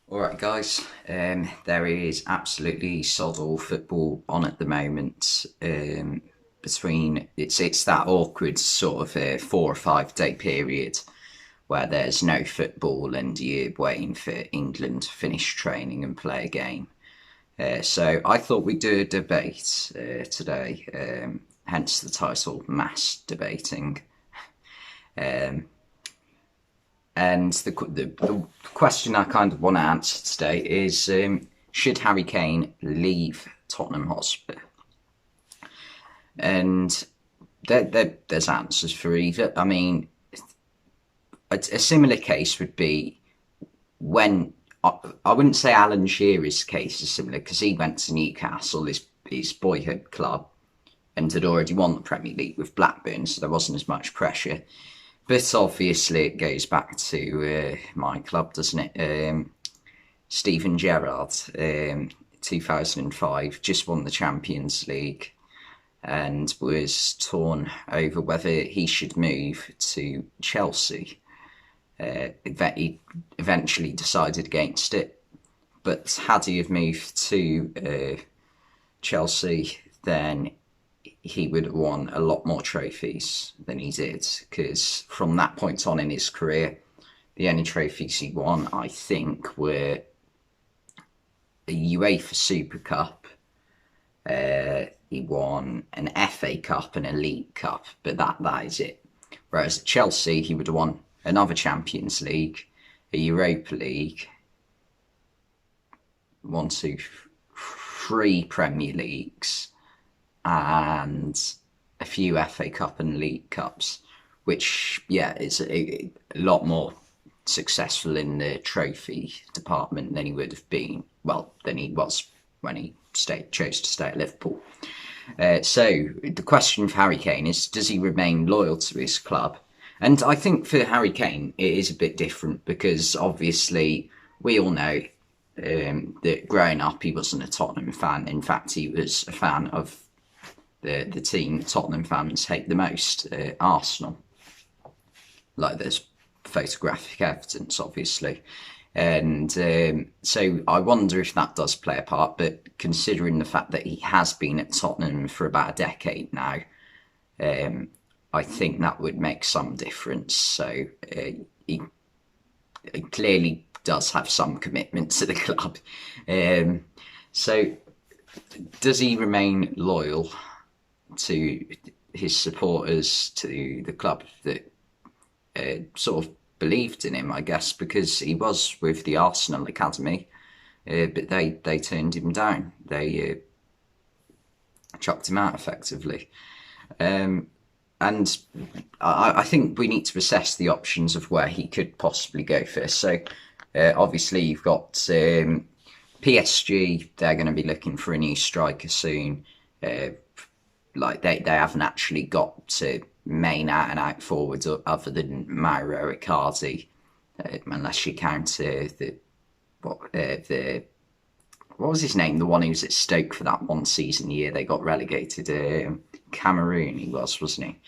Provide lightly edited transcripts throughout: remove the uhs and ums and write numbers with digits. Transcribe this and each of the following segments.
Alright guys, there is absolutely sod all football on at the moment. Between it's that awkward sort of 4 or 5 day period where there's no football and you're waiting for England to finish training and play a game. So I thought we'd do a debate today, hence the title Mass Debating. Um, And the question I kind of want to answer today is should Harry Kane leave Tottenham Hotspur? And there's answers for either. I mean, a similar case would be when I wouldn't say Alan Shearer's case is similar because he went to Newcastle, his boyhood club, and had already won the Premier League with Blackburn, so there wasn't as much pressure. But obviously, it goes back to my club, doesn't it? Steven Gerrard, 2005, just won the Champions League and was torn over whether he should move to Chelsea. He eventually decided against it, but had he have moved to Chelsea, then he would have won a lot more trophies than he did, because from that point on in his career, the only trophies he won, I think, were a UEFA Super Cup. He won an FA Cup and a League Cup, but that is it. Whereas at Chelsea, he would have won another Champions League, a Europa League, 3 Premier Leagues, and a few FA Cup and League Cups, which, yeah, is a lot more successful in the trophy department than he would have been, well, than he was when he chose to stay at Liverpool. So the question for Harry Kane is, does he remain loyal to his club? And I think for Harry Kane, it is a bit different because obviously we all know that growing up he wasn't a Tottenham fan. In fact, he was a fan of the team Tottenham fans hate the most, Arsenal. Like, there's photographic evidence, obviously. And so I wonder if that does play a part, but considering the fact that he has been at Tottenham for about a decade now, I think that would make some difference. So he clearly does have some commitment to the club. So does he remain loyal to his supporters, to the club that sort of believed in him, I guess, because he was with the Arsenal academy, but they turned him down. They chucked him out effectively. And I think we need to assess the options of where he could possibly go first. So obviously you've got PSG. They're going to be looking for a new striker soon. Like they haven't actually got to main out and out forwards other than Mauro Icardi, unless you count the what was his name? The one who was at Stoke for that one season year they got relegated. Cameroon he was, wasn't he?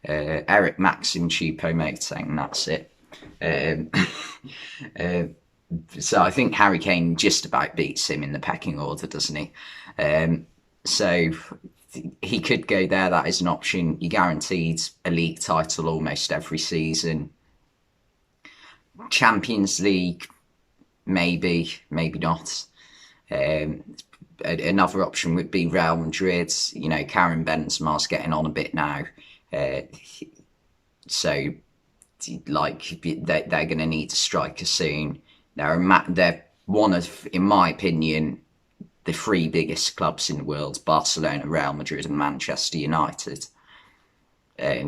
Eric Maxim Choupo-Moting, that's it. So I think Harry Kane just about beats him in the pecking order, doesn't he? So he could go there. That is an option. You're guaranteed a league title almost every season. Champions League, maybe not. Another option would be Real Madrid. You know, Karim Benzema's getting on a bit now. So, like, they're going to need a striker soon. They're one of, in my opinion, the 3 biggest clubs in the world: Barcelona, Real Madrid and Manchester United.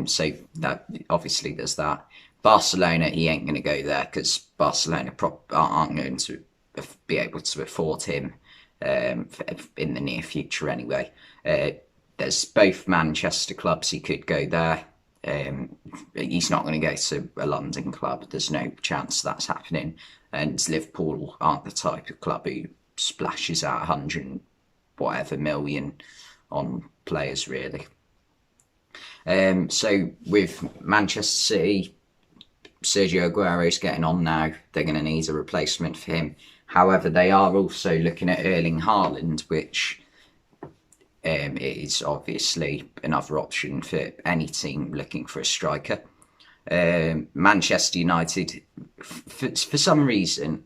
So that obviously there's that. Barcelona, he ain't going to go there because Barcelona aren't going to be able to afford him in the near future anyway. There's both Manchester clubs, he could go there. He's not going to go to a London club. There's no chance that's happening. And Liverpool aren't the type of club who splashes out 100 whatever million on players, really. So with Manchester City, Sergio Aguero's getting on now. They're going to need a replacement for him. However, they are also looking at Erling Haaland, which is obviously another option for any team looking for a striker. Manchester United, for some reason,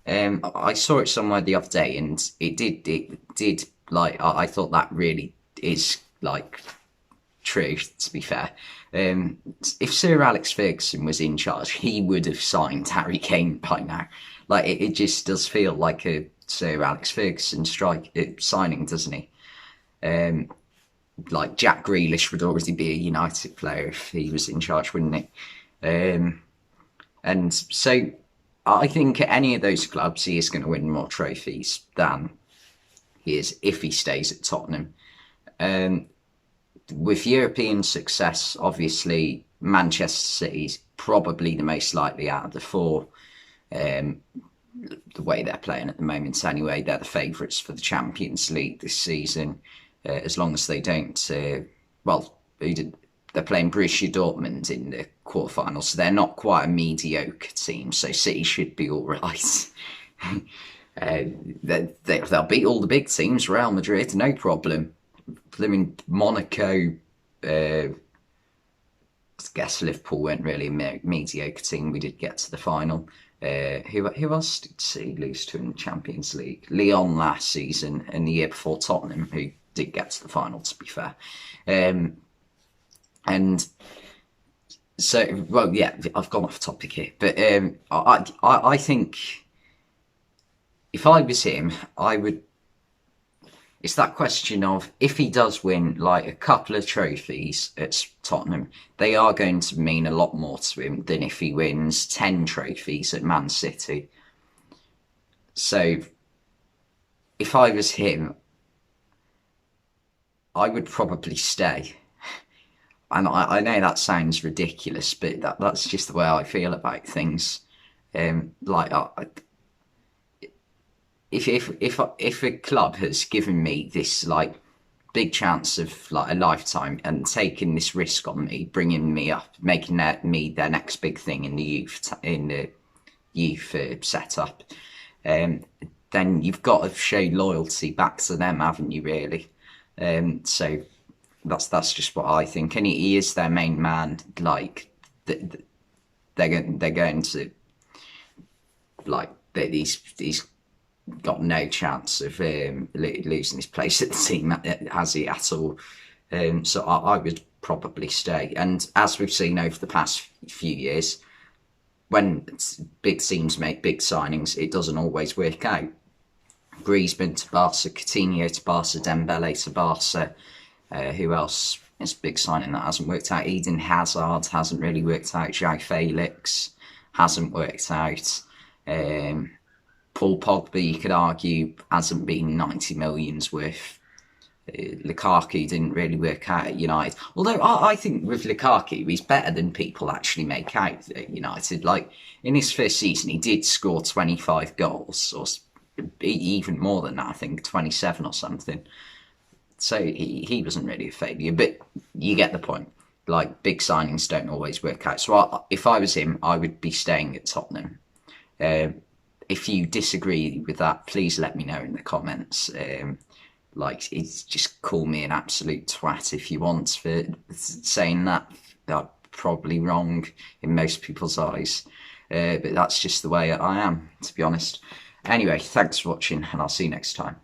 I saw it somewhere the other day, and it did like I thought that really is like true. To be fair, if Sir Alex Ferguson was in charge, he would have signed Harry Kane by now. Like it just does feel like a Sir Alex Ferguson signing, doesn't he? Like Jack Grealish would already be a United player if he was in charge, wouldn't he? And so I think at any of those clubs he is going to win more trophies than he is if he stays at Tottenham. With European success, obviously Manchester City's probably the most likely out of the four. The way they're playing at the moment anyway, they're the favourites for the Champions League this season. As long as they don't, they're playing Borussia Dortmund in the quarterfinals, so they're not quite a mediocre team, so City should be all right. They'll beat all the big teams, Real Madrid, no problem. Living Monaco, I guess Liverpool weren't really a mediocre team. We did get to the final. Who else did City lose to in the Champions League? Lyon last season, and the year before Tottenham, who did get to the final, to be fair. And so, well, yeah, I've gone off topic here, but I think if I was him, I would. It's that question of if he does win like a couple of trophies at Tottenham, they are going to mean a lot more to him than if he wins 10 trophies at Man City. So if I was him, I would probably stay. And I know that sounds ridiculous, but that's just the way I feel about things. If a club has given me this like big chance of like a lifetime and taken this risk on me, bringing me up, making me their next big thing in the youth setup, then you've got to show loyalty back to them, haven't you? Really? So that's just what I think. And he is their main man. Like they're going to like he's got no chance of losing his place at the team, has he, at all? So I would probably stay. And as we've seen over the past few years, when big teams make big signings, it doesn't always work out. Griezmann to Barca, Coutinho to Barca, Dembele to Barca. Who else? It's a big signing that hasn't worked out. Eden Hazard hasn't really worked out. João Felix hasn't worked out. Paul Pogba, you could argue, hasn't been 90 million's worth. Lukaku didn't really work out at United. Although I think with Lukaku, he's better than people actually make out at United. Like, in his first season, he did score 25 goals, or even more than that, I think, 27 or something. So he wasn't really a failure, but you get the point. Like, big signings don't always work out. So if I was him, I would be staying at Tottenham. If you disagree with that, please let me know in the comments. Just call me an absolute twat if you want for saying that. That's probably wrong in most people's eyes. But that's just the way I am, to be honest. Anyway, thanks for watching, and I'll see you next time.